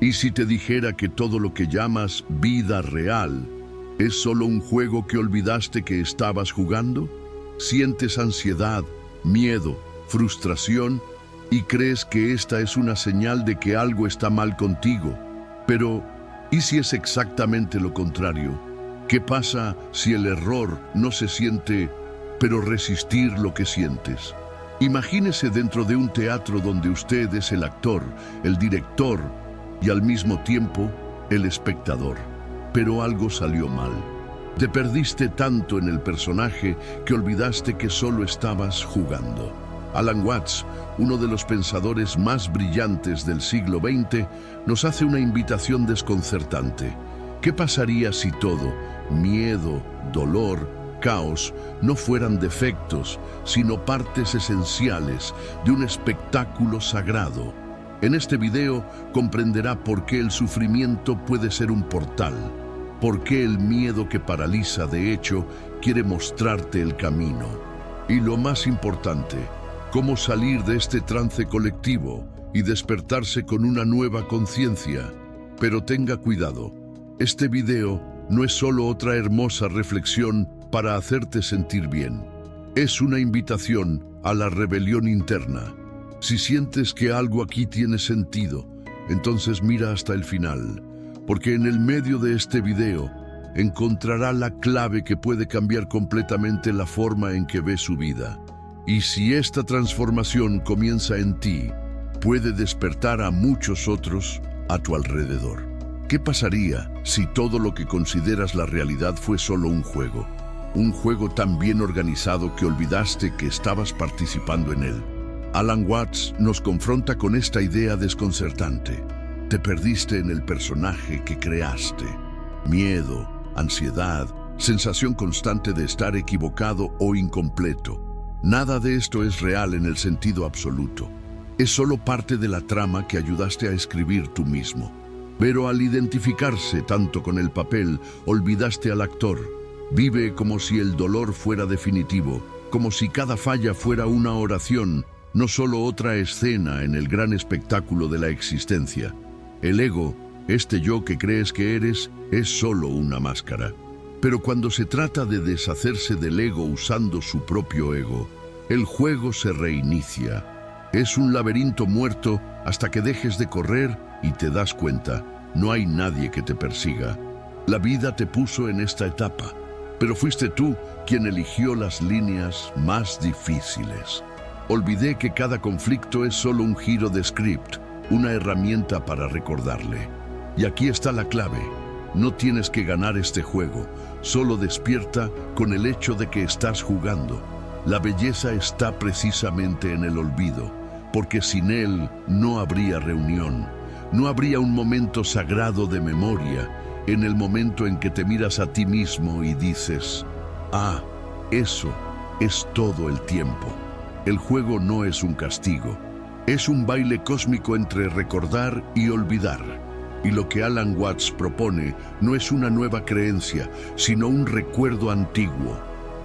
¿Y si te dijera que todo lo que llamas vida real es solo un juego que olvidaste que estabas jugando? Sientes ansiedad, miedo, frustración y crees que esta es una señal de que algo está mal contigo. Pero, ¿y si es exactamente lo contrario? ¿Qué pasa si el error no se siente, pero resistir lo que sientes? Imagínese dentro de un teatro donde usted es el actor, el director y al mismo tiempo el espectador. Pero algo salió mal. Te perdiste tanto en el personaje que olvidaste que solo estabas jugando. Alan Watts, uno de los pensadores más brillantes del siglo XX, nos hace una invitación desconcertante. ¿Qué pasaría si todo, miedo, dolor, caos, no fueran defectos, sino partes esenciales de un espectáculo sagrado? En este video comprenderá por qué el sufrimiento puede ser un portal, por qué el miedo que paraliza, de hecho, quiere mostrarte el camino. Y lo más importante, cómo salir de este trance colectivo y despertarse con una nueva conciencia. Pero tenga cuidado, este video no es solo otra hermosa reflexión para hacerte sentir bien. Es una invitación a la rebelión interna. Si sientes que algo aquí tiene sentido, entonces mira hasta el final, porque en el medio de este video encontrará la clave que puede cambiar completamente la forma en que ve su vida. Y si esta transformación comienza en ti, puede despertar a muchos otros a tu alrededor. ¿Qué pasaría si todo lo que consideras la realidad fue solo un juego? Un juego tan bien organizado que olvidaste que estabas participando en él. Alan Watts nos confronta con esta idea desconcertante. Te perdiste en el personaje que creaste. Miedo, ansiedad, sensación constante de estar equivocado o incompleto. Nada de esto es real en el sentido absoluto. Es solo parte de la trama que ayudaste a escribir tú mismo. Pero al identificarse tanto con el papel, olvidaste al actor. Vive como si el dolor fuera definitivo, como si cada falla fuera una oración, no solo otra escena en el gran espectáculo de la existencia. El ego, este yo que crees que eres, es solo una máscara. Pero cuando se trata de deshacerse del ego usando su propio ego, el juego se reinicia. Es un laberinto muerto hasta que dejes de correr y te das cuenta, no hay nadie que te persiga. La vida te puso en esta etapa, pero fuiste tú quien eligió las líneas más difíciles. Olvidé que cada conflicto es solo un giro de script, una herramienta para recordarle. Y aquí está la clave. No tienes que ganar este juego, solo despierta con el hecho de que estás jugando. La belleza está precisamente en el olvido, porque sin él no habría reunión, no habría un momento sagrado de memoria, en el momento en que te miras a ti mismo y dices, ah, eso es todo el tiempo. El juego no es un castigo, es un baile cósmico entre recordar y olvidar. Y lo que Alan Watts propone no es una nueva creencia, sino un recuerdo antiguo.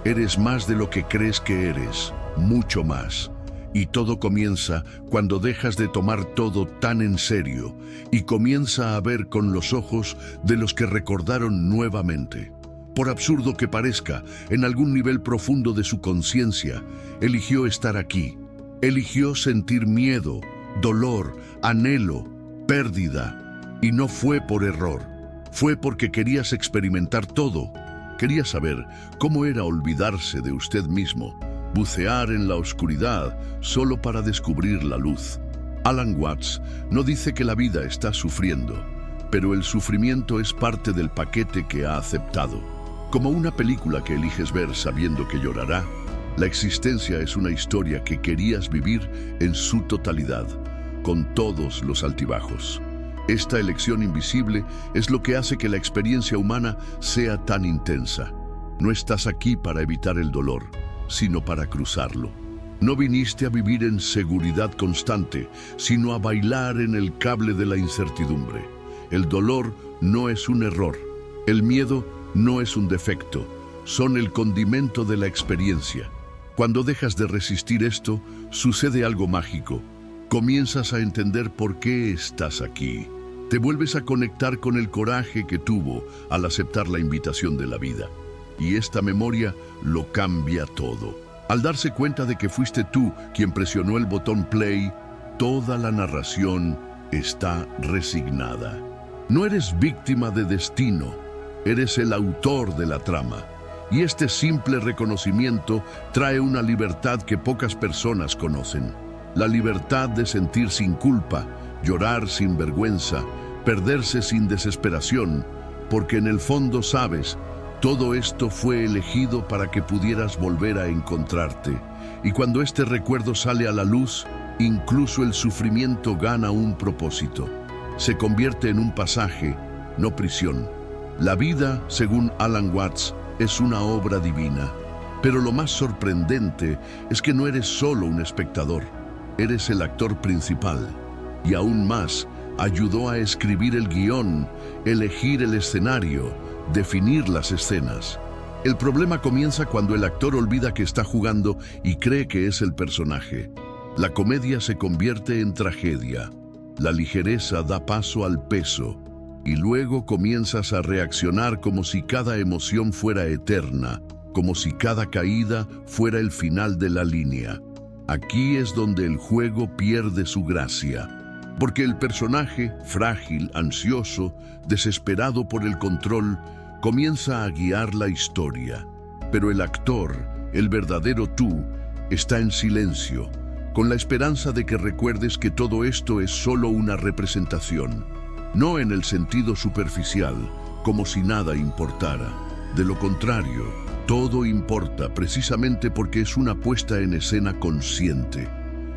Eres más de lo que crees que eres, mucho más. Y todo comienza cuando dejas de tomar todo tan en serio y comienza a ver con los ojos de los que recordaron nuevamente. Por absurdo que parezca, en algún nivel profundo de su conciencia, eligió estar aquí. Eligió sentir miedo, dolor, anhelo, pérdida. Y no fue por error. Fue porque querías experimentar todo. Querías saber cómo era olvidarse de usted mismo, bucear en la oscuridad solo para descubrir la luz. Alan Watts no dice que la vida está sufriendo, pero el sufrimiento es parte del paquete que ha aceptado. Como una película que eliges ver sabiendo que llorará, la existencia es una historia que querías vivir en su totalidad, con todos los altibajos. Esta elección invisible es lo que hace que la experiencia humana sea tan intensa. No estás aquí para evitar el dolor, sino para cruzarlo. No viniste a vivir en seguridad constante, sino a bailar en el cable de la incertidumbre. El dolor no es un error. El miedo no es un defecto. Son el condimento de la experiencia. Cuando dejas de resistir esto, sucede algo mágico. Comienzas a entender por qué estás aquí. Te vuelves a conectar con el coraje que tuvo al aceptar la invitación de la vida. Y esta memoria lo cambia todo. Al darse cuenta de que fuiste tú quien presionó el botón play, toda la narración está resignada. No eres víctima de destino, eres el autor de la trama. Y este simple reconocimiento trae una libertad que pocas personas conocen. La libertad de sentir sin culpa, llorar sin vergüenza, perderse sin desesperación, porque en el fondo sabes, todo esto fue elegido para que pudieras volver a encontrarte. Y cuando este recuerdo sale a la luz, incluso el sufrimiento gana un propósito. Se convierte en un pasaje, no prisión. La vida, según Alan Watts, es una obra divina. Pero lo más sorprendente es que no eres solo un espectador, eres el actor principal. Y aún más, ayudó a escribir el guión, elegir el escenario, definir las escenas. El problema comienza cuando el actor olvida que está jugando y cree que es el personaje. La comedia se convierte en tragedia. La ligereza da paso al peso. Y luego comienzas a reaccionar como si cada emoción fuera eterna, como si cada caída fuera el final de la línea. Aquí es donde el juego pierde su gracia. Porque el personaje, frágil, ansioso, desesperado por el control, comienza a guiar la historia. Pero el actor, el verdadero tú, está en silencio, con la esperanza de que recuerdes que todo esto es solo una representación, no en el sentido superficial, como si nada importara. De lo contrario, todo importa precisamente porque es una puesta en escena consciente.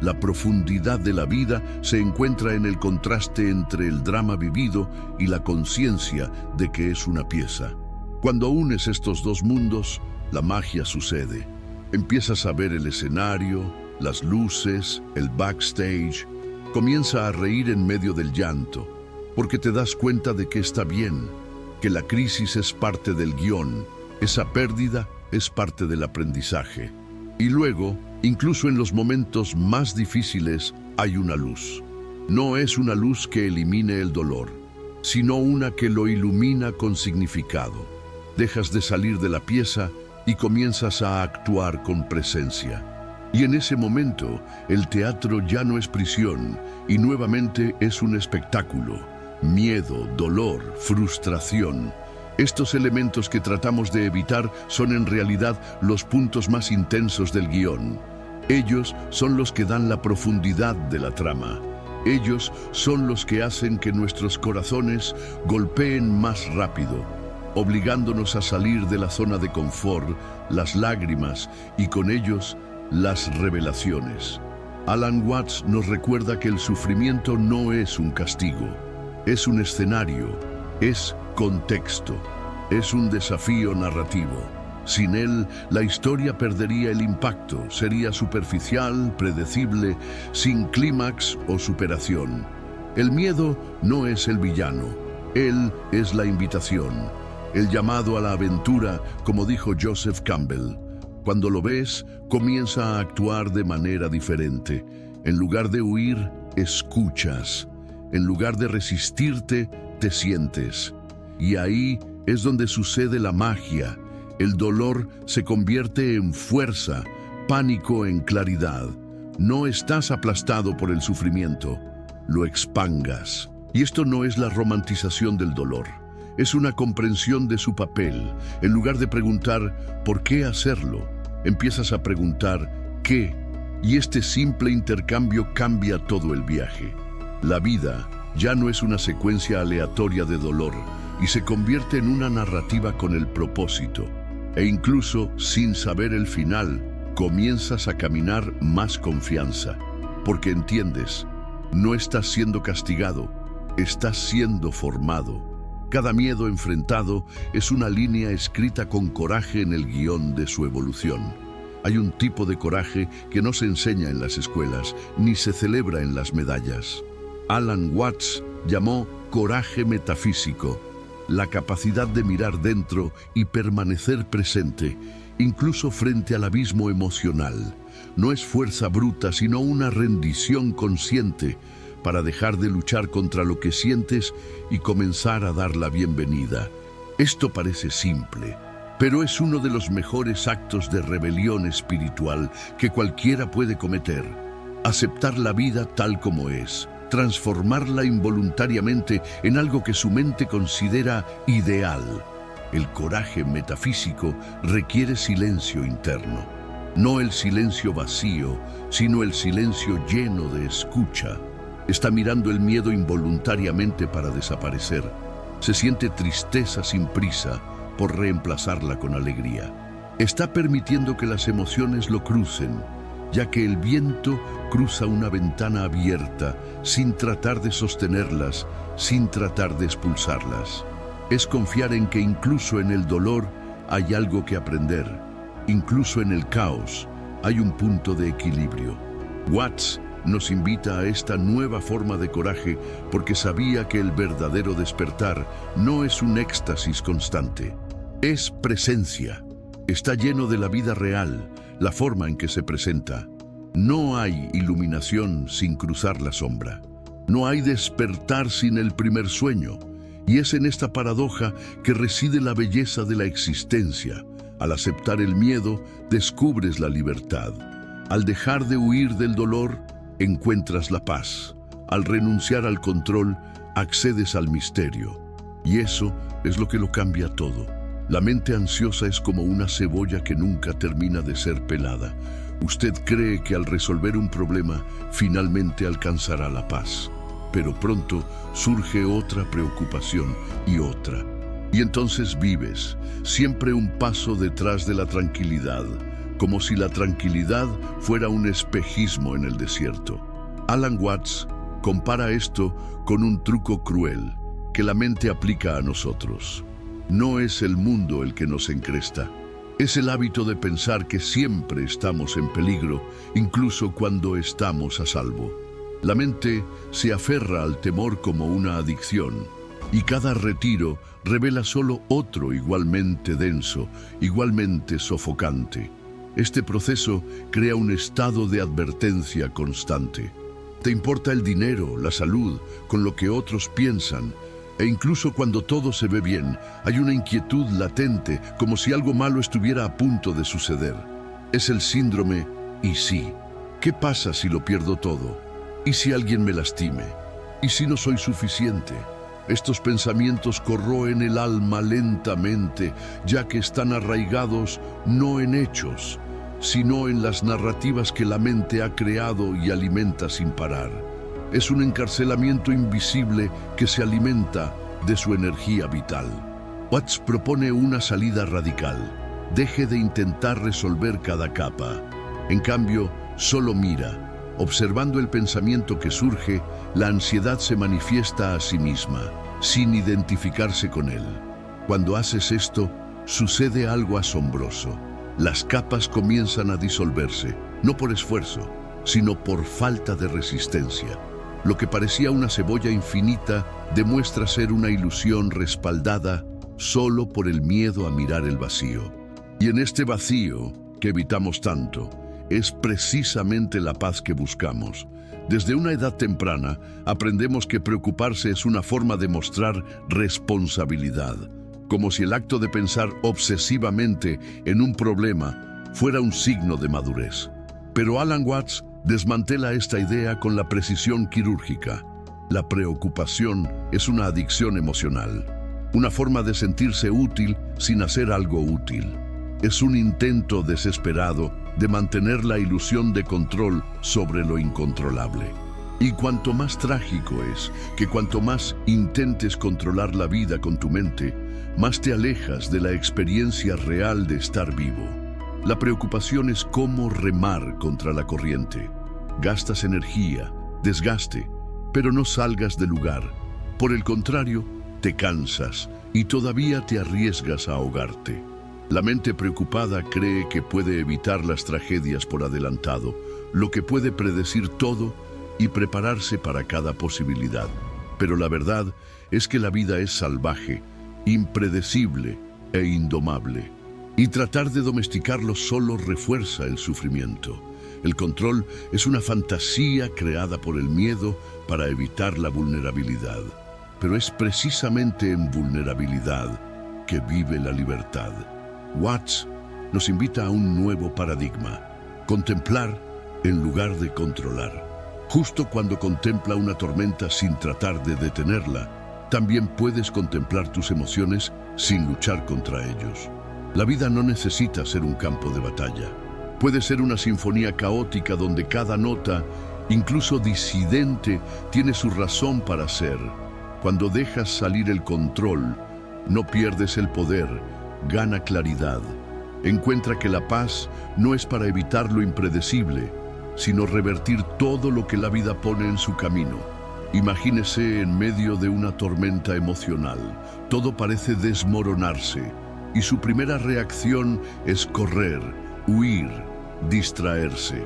La profundidad de la vida se encuentra en el contraste entre el drama vivido y la conciencia de que es una pieza. Cuando unes estos dos mundos, la magia sucede. Empiezas a ver el escenario, las luces, el backstage. Comienza a reír en medio del llanto, porque te das cuenta de que está bien, que la crisis es parte del guión, esa pérdida es parte del aprendizaje. Y luego, incluso en los momentos más difíciles, hay una luz. No es una luz que elimine el dolor, sino una que lo ilumina con significado. Dejas de salir de la pieza y comienzas a actuar con presencia. Y en ese momento, el teatro ya no es prisión y nuevamente es un espectáculo. Miedo, dolor, frustración. Estos elementos que tratamos de evitar son en realidad los puntos más intensos del guión. Ellos son los que dan la profundidad de la trama. Ellos son los que hacen que nuestros corazones golpeen más rápido, obligándonos a salir de la zona de confort, las lágrimas y con ellos las revelaciones. Alan Watts nos recuerda que el sufrimiento no es un castigo, es un escenario, es contexto, es un desafío narrativo. Sin él, la historia perdería el impacto, sería superficial, predecible, sin clímax o superación. El miedo no es el villano, él es la invitación, el llamado a la aventura, como dijo Joseph Campbell. Cuando lo ves, comienza a actuar de manera diferente. En lugar de huir, escuchas. En lugar de resistirte, te sientes. Y ahí es donde sucede la magia. El dolor se convierte en fuerza, pánico en claridad. No estás aplastado por el sufrimiento, lo expangas. Y esto no es la romantización del dolor, es una comprensión de su papel. En lugar de preguntar ¿por qué hacerlo?, empiezas a preguntar ¿qué? Y este simple intercambio cambia todo el viaje. La vida ya no es una secuencia aleatoria de dolor y se convierte en una narrativa con el propósito. E incluso sin saber el final, comienzas a caminar más confianza, porque entiendes, no estás siendo castigado, estás siendo formado. Cada miedo enfrentado es una línea escrita con coraje en el guión de su evolución. Hay un tipo de coraje que no se enseña en las escuelas, ni se celebra en las medallas. Alan Watts llamó coraje metafísico, la capacidad de mirar dentro y permanecer presente, incluso frente al abismo emocional. No es fuerza bruta, sino una rendición consciente, para dejar de luchar contra lo que sientes y comenzar a dar la bienvenida. Esto parece simple, pero es uno de los mejores actos de rebelión espiritual que cualquiera puede cometer. Aceptar la vida tal como es, transformarla involuntariamente en algo que su mente considera ideal. El coraje metafísico requiere silencio interno. No el silencio vacío, sino el silencio lleno de escucha. Está mirando el miedo involuntariamente para desaparecer. Se siente tristeza sin prisa por reemplazarla con alegría. Está permitiendo que las emociones lo crucen, ya que el viento cruza una ventana abierta sin tratar de sostenerlas, sin tratar de expulsarlas. Es confiar en que incluso en el dolor hay algo que aprender. Incluso en el caos hay un punto de equilibrio. Watts nos invita a esta nueva forma de coraje porque sabía que el verdadero despertar no es un éxtasis constante. Es presencia. Está lleno de la vida real, la forma en que se presenta. No hay iluminación sin cruzar la sombra. No hay despertar sin el primer sueño. Y es en esta paradoja que reside la belleza de la existencia. Al aceptar el miedo, descubres la libertad. Al dejar de huir del dolor, encuentras la paz. Al renunciar al control, accedes al misterio. Y eso es lo que lo cambia todo. La mente ansiosa es como una cebolla que nunca termina de ser pelada. Usted cree que al resolver un problema, finalmente alcanzará la paz. Pero pronto surge otra preocupación y otra. Y entonces vives, siempre un paso detrás de la tranquilidad, como si la tranquilidad fuera un espejismo en el desierto. Alan Watts compara esto con un truco cruel que la mente aplica a nosotros. No es el mundo el que nos encresta. Es el hábito de pensar que siempre estamos en peligro, incluso cuando estamos a salvo. La mente se aferra al temor como una adicción, y cada retiro revela solo otro igualmente denso, igualmente sofocante. Este proceso crea un estado de advertencia constante. Te importa el dinero, la salud, con lo que otros piensan, e incluso cuando todo se ve bien, hay una inquietud latente, como si algo malo estuviera a punto de suceder. Es el síndrome «¿y si? ¿Qué pasa si lo pierdo todo? ¿Y si alguien me lastime? ¿Y si no soy suficiente?» Estos pensamientos corroen el alma lentamente, ya que están arraigados no en hechos, sino en las narrativas que la mente ha creado y alimenta sin parar. Es un encarcelamiento invisible que se alimenta de su energía vital. Watts propone una salida radical. Deje de intentar resolver cada capa. En cambio, solo mira. Observando el pensamiento que surge, la ansiedad se manifiesta a sí misma, sin identificarse con él. Cuando haces esto, sucede algo asombroso. Las capas comienzan a disolverse, no por esfuerzo, sino por falta de resistencia. Lo que parecía una cebolla infinita demuestra ser una ilusión respaldada solo por el miedo a mirar el vacío. Y en este vacío, que evitamos tanto, es precisamente la paz que buscamos. Desde una edad temprana, aprendemos que preocuparse es una forma de mostrar responsabilidad, como si el acto de pensar obsesivamente en un problema fuera un signo de madurez. Pero Alan Watts desmantela esta idea con la precisión quirúrgica. La preocupación es una adicción emocional, una forma de sentirse útil sin hacer algo útil. Es un intento desesperado de mantener la ilusión de control sobre lo incontrolable. Y cuanto más trágico es que cuanto más intentes controlar la vida con tu mente, más te alejas de la experiencia real de estar vivo. La preocupación es como remar contra la corriente. Gastas energía, desgaste, pero no salgas del lugar. Por el contrario, te cansas y todavía te arriesgas a ahogarte. La mente preocupada cree que puede evitar las tragedias por adelantado, lo que puede predecir todo y prepararse para cada posibilidad. Pero la verdad es que la vida es salvaje, impredecible e indomable. Y tratar de domesticarlo solo refuerza el sufrimiento. El control es una fantasía creada por el miedo para evitar la vulnerabilidad. Pero es precisamente en vulnerabilidad que vive la libertad. Watts nos invita a un nuevo paradigma: contemplar en lugar de controlar. Justo cuando contempla una tormenta sin tratar de detenerla, también puedes contemplar tus emociones sin luchar contra ellos. La vida no necesita ser un campo de batalla. Puede ser una sinfonía caótica donde cada nota, incluso disidente, tiene su razón para ser. Cuando dejas salir el control, no pierdes el poder, gana claridad. Encuentra que la paz no es para evitar lo impredecible, sino revertir todo lo que la vida pone en su camino. Imagínese en medio de una tormenta emocional. Todo parece desmoronarse y su primera reacción es correr, huir, distraerse.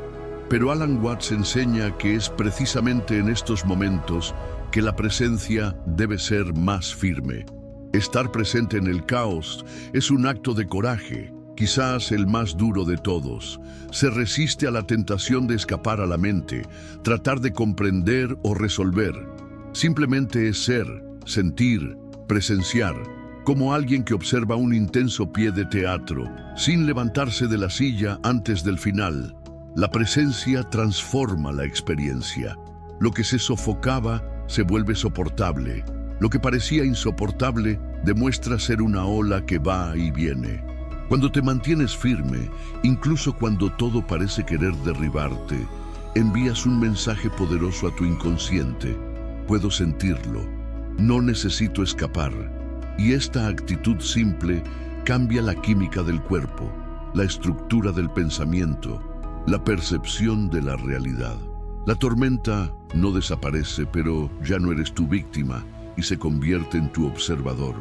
Pero Alan Watts enseña que es precisamente en estos momentos que la presencia debe ser más firme. Estar presente en el caos es un acto de coraje, quizás el más duro de todos. Se resiste a la tentación de escapar a la mente, tratar de comprender o resolver. Simplemente es ser, sentir, presenciar, como alguien que observa un intenso pie de teatro, sin levantarse de la silla antes del final. La presencia transforma la experiencia. Lo que se sofocaba se vuelve soportable. Lo que parecía insoportable demuestra ser una ola que va y viene. Cuando te mantienes firme, incluso cuando todo parece querer derribarte, envías un mensaje poderoso a tu inconsciente. Puedo sentirlo. No necesito escapar. Y esta actitud simple cambia la química del cuerpo, la estructura del pensamiento, la percepción de la realidad. La tormenta no desaparece, pero ya no eres tu víctima y se convierte en tu observador.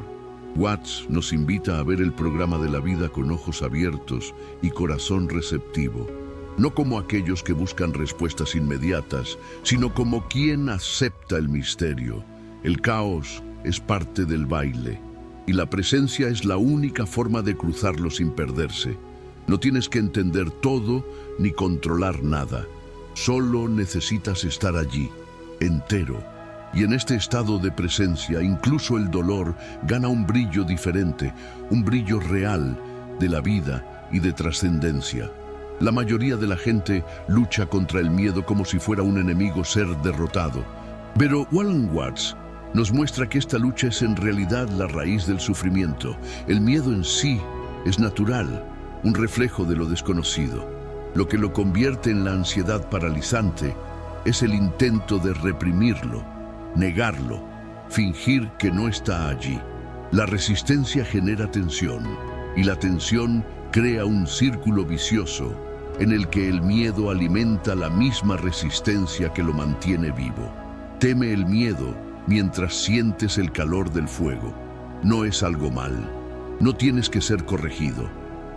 Watts nos invita a ver el programa de la vida con ojos abiertos y corazón receptivo, no como aquellos que buscan respuestas inmediatas, sino como quien acepta el misterio. El caos es parte del baile, y la presencia es la única forma de cruzarlo sin perderse. No tienes que entender todo ni controlar nada. Solo necesitas estar allí, entero. Y en este estado de presencia, incluso el dolor gana un brillo diferente, un brillo real de la vida y de trascendencia. La mayoría de la gente lucha contra el miedo como si fuera un enemigo ser derrotado. Pero Alan Watts nos muestra que esta lucha es en realidad la raíz del sufrimiento. El miedo en sí es natural, un reflejo de lo desconocido. Lo que lo convierte en la ansiedad paralizante es el intento de reprimirlo, negarlo, fingir que no está allí. La resistencia genera tensión, y la tensión crea un círculo vicioso en el que el miedo alimenta la misma resistencia que lo mantiene vivo. Teme el miedo mientras sientes el calor del fuego. No es algo mal, no tienes que ser corregido.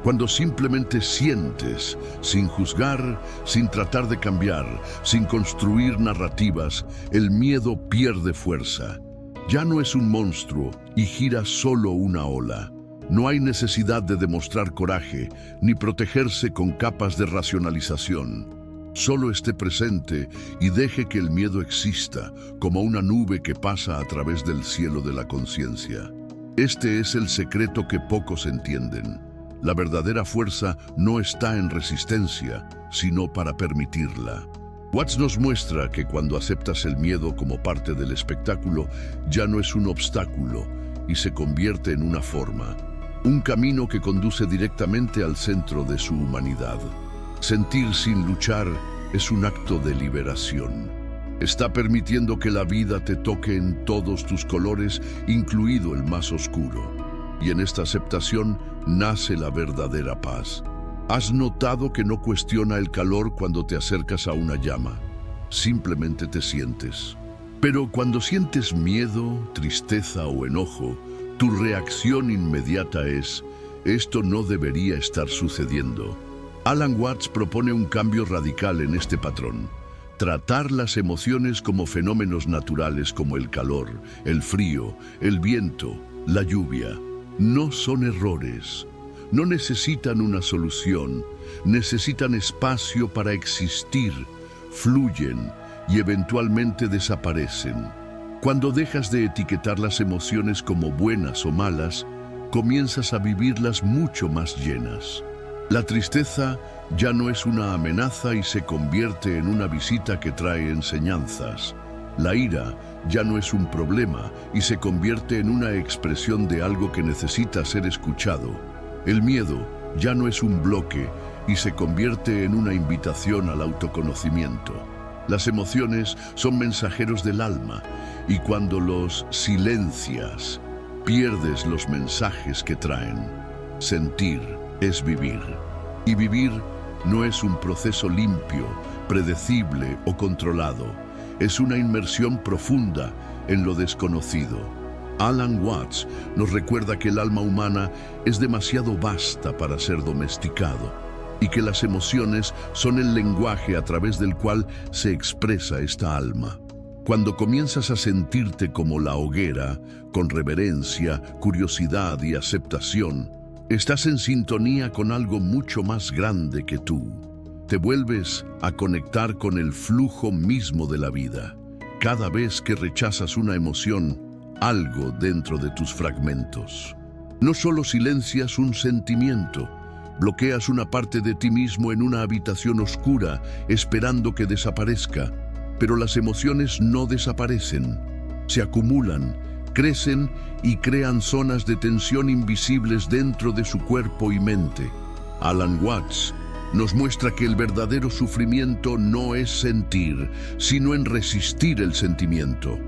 Cuando simplemente sientes, sin juzgar, sin tratar de cambiar, sin construir narrativas, el miedo pierde fuerza. Ya no es un monstruo y gira solo una ola. No hay necesidad de demostrar coraje ni protegerse con capas de racionalización. Solo esté presente y deje que el miedo exista como una nube que pasa a través del cielo de la conciencia. Este es el secreto que pocos entienden. La verdadera fuerza no está en resistencia, sino para permitirla. Watts nos muestra que cuando aceptas el miedo como parte del espectáculo, ya no es un obstáculo y se convierte en una forma, un camino que conduce directamente al centro de su humanidad. Sentir sin luchar es un acto de liberación. Está permitiendo que la vida te toque en todos tus colores, incluido el más oscuro. Y en esta aceptación nace la verdadera paz. ¿Has notado que no cuestiona el calor cuando te acercas a una llama? Simplemente te sientes. Pero cuando sientes miedo, tristeza o enojo, tu reacción inmediata es: esto no debería estar sucediendo. Alan Watts propone un cambio radical en este patrón. Tratar las emociones como fenómenos naturales como el calor, el frío, el viento, la lluvia. No son errores, no necesitan una solución, necesitan espacio para existir, fluyen y eventualmente desaparecen. Cuando dejas de etiquetar las emociones como buenas o malas, comienzas a vivirlas mucho más llenas. La tristeza ya no es una amenaza y se convierte en una visita que trae enseñanzas. La ira ya no es un problema y se convierte en una expresión de algo que necesita ser escuchado. El miedo ya no es un bloque y se convierte en una invitación al autoconocimiento. Las emociones son mensajeros del alma y cuando los silencias, pierdes los mensajes que traen. Sentir es vivir. Y vivir no es un proceso limpio, predecible o controlado. Es una inmersión profunda en lo desconocido. Alan Watts nos recuerda que el alma humana es demasiado vasta para ser domesticado y que las emociones son el lenguaje a través del cual se expresa esta alma. Cuando comienzas a sentirte como la hoguera, con reverencia, curiosidad y aceptación, estás en sintonía con algo mucho más grande que tú. Te vuelves a conectar con el flujo mismo de la vida. Cada vez que rechazas una emoción, algo dentro de tus fragmentos. No solo silencias un sentimiento, bloqueas una parte de ti mismo en una habitación oscura, esperando que desaparezca. Pero las emociones no desaparecen, se acumulan, crecen y crean zonas de tensión invisibles dentro de su cuerpo y mente. Alan Watts nos muestra que el verdadero sufrimiento no es sentir, sino en resistir el sentimiento.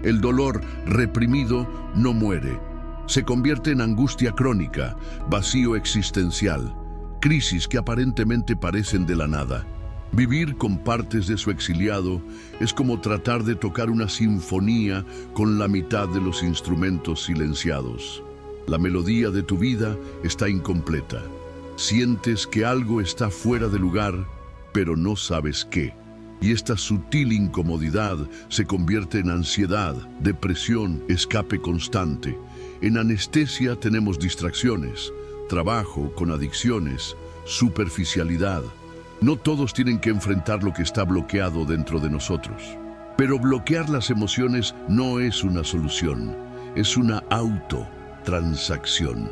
El dolor reprimido no muere, se convierte en angustia crónica, vacío existencial, crisis que aparentemente parecen de la nada. Vivir con partes de su exiliado es como tratar de tocar una sinfonía con la mitad de los instrumentos silenciados. La melodía de tu vida está incompleta. Sientes que algo está fuera de lugar, pero no sabes qué. Y esta sutil incomodidad se convierte en ansiedad, depresión, escape constante. En anestesia tenemos distracciones, trabajo con adicciones, superficialidad. No todos tienen que enfrentar lo que está bloqueado dentro de nosotros. Pero bloquear las emociones no es una solución, es una autotransacción.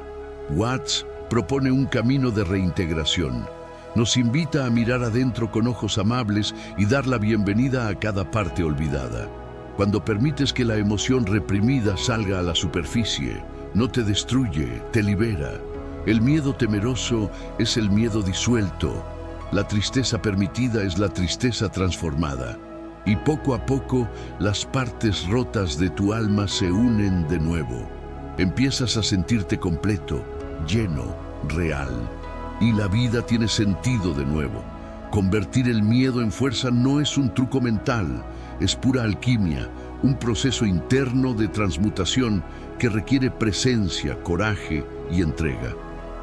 Watts propone un camino de reintegración. Nos invita a mirar adentro con ojos amables y dar la bienvenida a cada parte olvidada. Cuando permites que la emoción reprimida salga a la superficie, no te destruye, te libera. El miedo temeroso es el miedo disuelto. La tristeza permitida es la tristeza transformada. Y poco a poco, las partes rotas de tu alma se unen de nuevo. Empiezas a sentirte completo, lleno, real. Y la vida tiene sentido de nuevo. Convertir el miedo en fuerza no es un truco mental, es pura alquimia, un proceso interno de transmutación que requiere presencia, coraje y entrega.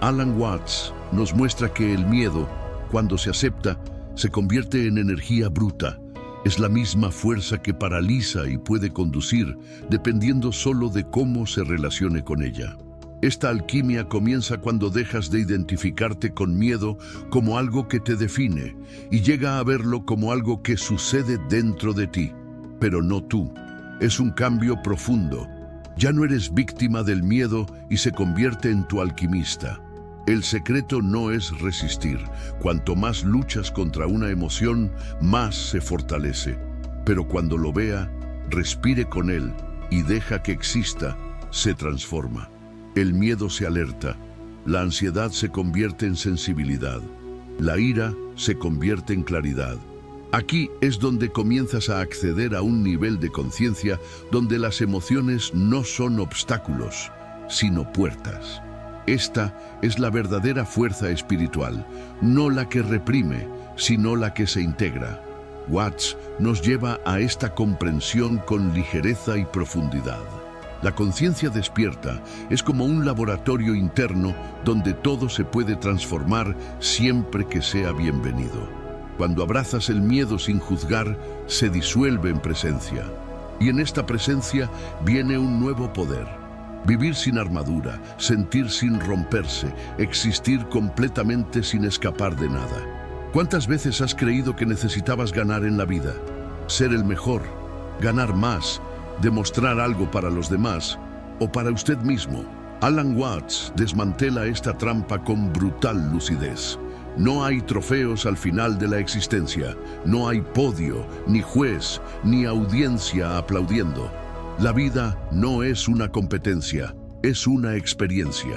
Alan Watts nos muestra que el miedo, cuando se acepta, se convierte en energía bruta. Es la misma fuerza que paraliza y puede conducir, dependiendo solo de cómo se relacione con ella. Esta alquimia comienza cuando dejas de identificarte con miedo como algo que te define y llega a verlo como algo que sucede dentro de ti, pero no tú. Es un cambio profundo. Ya no eres víctima del miedo y se convierte en tu alquimista. El secreto no es resistir. Cuanto más luchas contra una emoción, más se fortalece. Pero cuando lo vea, respire con él y deja que exista, se transforma. El miedo se alerta, la ansiedad se convierte en sensibilidad, la ira se convierte en claridad. Aquí es donde comienzas a acceder a un nivel de conciencia donde las emociones no son obstáculos, sino puertas. Esta es la verdadera fuerza espiritual, no la que reprime, sino la que se integra. Watts nos lleva a esta comprensión con ligereza y profundidad. La conciencia despierta es como un laboratorio interno donde todo se puede transformar siempre que sea bienvenido. Cuando abrazas el miedo sin juzgar, se disuelve en presencia. Y en esta presencia viene un nuevo poder. Vivir sin armadura, sentir sin romperse, existir completamente sin escapar de nada. ¿Cuántas veces has creído que necesitabas ganar en la vida? Ser el mejor, ganar más, demostrar algo para los demás o para usted mismo. Alan Watts desmantela esta trampa con brutal lucidez. No hay trofeos al final de la existencia, no hay podio, ni juez, ni audiencia aplaudiendo. La vida no es una competencia, es una experiencia.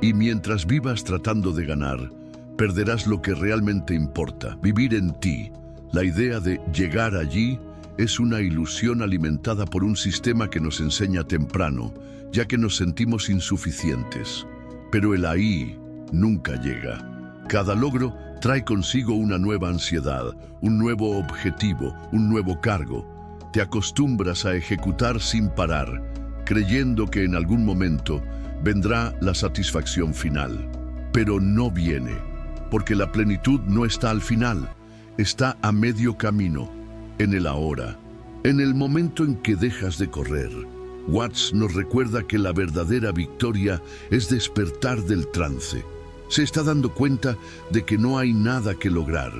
Y mientras vivas tratando de ganar, perderás lo que realmente importa, vivir en ti. La idea de llegar allí es una ilusión alimentada por un sistema que nos enseña temprano, ya que nos sentimos insuficientes. Pero el ahí nunca llega. Cada logro trae consigo una nueva ansiedad, un nuevo objetivo, un nuevo cargo. Te acostumbras a ejecutar sin parar, creyendo que en algún momento vendrá la satisfacción final. Pero no viene, porque la plenitud no está al final, está a medio camino, en el ahora, en el momento en que dejas de correr. Watts nos recuerda que la verdadera victoria es despertar del trance. Se está dando cuenta de que no hay nada que lograr,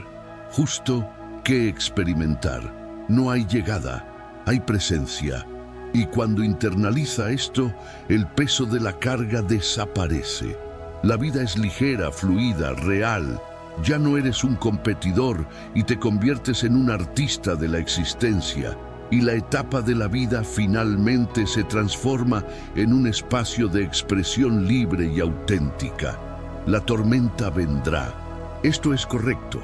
justo que experimentar. No hay llegada, hay presencia. Y cuando internaliza esto, el peso de la carga desaparece. La vida es ligera, fluida, real. Ya no eres un competidor y te conviertes en un artista de la existencia. Y la etapa de la vida finalmente se transforma en un espacio de expresión libre y auténtica. La tormenta vendrá. Esto es correcto.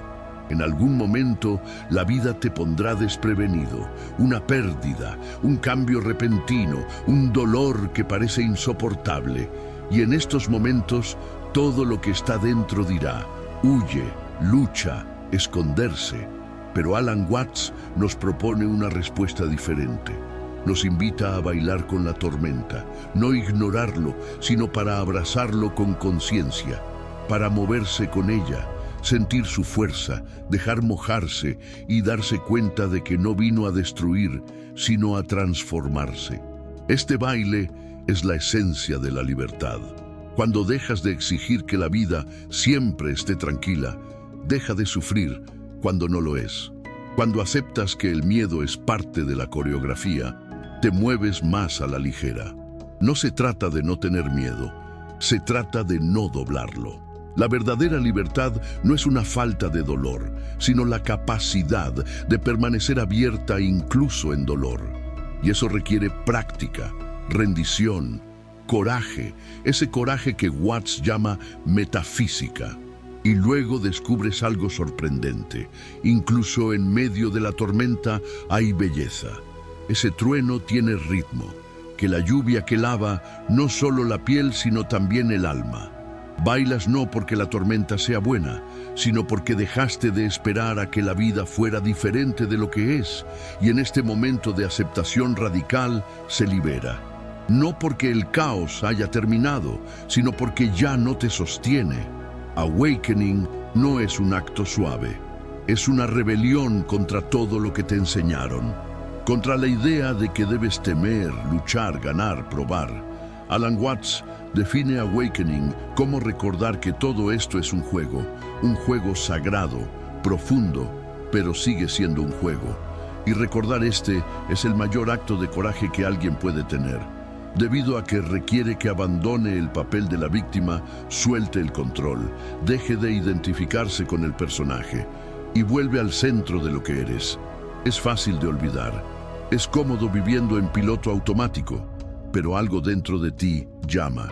En algún momento la vida te pondrá desprevenido. Una pérdida, un cambio repentino, un dolor que parece insoportable. Y en estos momentos todo lo que está dentro dirá: huye, lucha, esconderse. Pero Alan Watts nos propone una respuesta diferente. Nos invita a bailar con la tormenta, no ignorarlo, sino para abrazarlo con conciencia, para moverse con ella, sentir su fuerza, dejar mojarse y darse cuenta de que no vino a destruir, sino a transformarse. Este baile es la esencia de la libertad. Cuando dejas de exigir que la vida siempre esté tranquila, deja de sufrir cuando no lo es. Cuando aceptas que el miedo es parte de la coreografía, te mueves más a la ligera. No se trata de no tener miedo, se trata de no doblarlo. La verdadera libertad no es una falta de dolor, sino la capacidad de permanecer abierta incluso en dolor. Y eso requiere práctica, rendición, coraje, ese coraje que Watts llama metafísica. Y luego descubres algo sorprendente. Incluso en medio de la tormenta hay belleza. Ese trueno tiene ritmo, que la lluvia que lava no solo la piel, sino también el alma. Bailas no porque la tormenta sea buena, sino porque dejaste de esperar a que la vida fuera diferente de lo que es, y en este momento de aceptación radical se libera. No porque el caos haya terminado, sino porque ya no te sostiene. Awakening no es un acto suave, es una rebelión contra todo lo que te enseñaron, contra la idea de que debes temer, luchar, ganar, probar. Alan Watts define Awakening como recordar que todo esto es un juego sagrado, profundo, pero sigue siendo un juego. Y recordar este es el mayor acto de coraje que alguien puede tener, debido a que requiere que abandone el papel de la víctima, suelte el control, deje de identificarse con el personaje y vuelve al centro de lo que eres. Es fácil de olvidar, es cómodo viviendo en piloto automático, pero algo dentro de ti llama.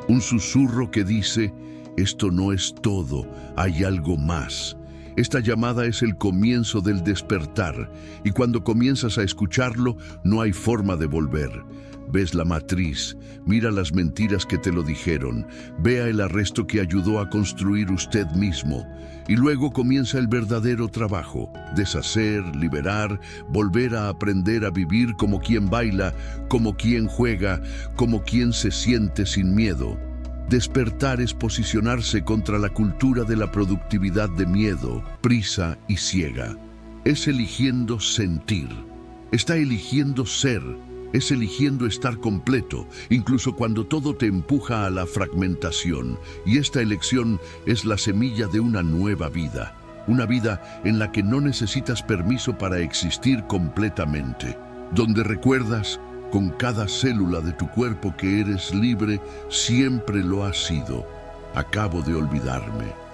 Un susurro que dice: esto no es todo, hay algo más. Esta llamada es el comienzo del despertar, y cuando comienzas a escucharlo, no hay forma de volver. Ves la matriz, mira las mentiras que te lo dijeron, vea el arresto que ayudó a construir usted mismo, y luego comienza el verdadero trabajo: deshacer, liberar, volver a aprender a vivir como quien baila, como quien juega, como quien se siente sin miedo. Despertar es posicionarse contra la cultura de la productividad de miedo, prisa y ciega. Es eligiendo sentir. Está eligiendo ser. Es eligiendo estar completo, incluso cuando todo te empuja a la fragmentación. Y esta elección es la semilla de una nueva vida. Una vida en la que no necesitas permiso para existir completamente. Donde recuerdas con cada célula de tu cuerpo que eres libre, siempre lo has sido. Acabo de olvidarme.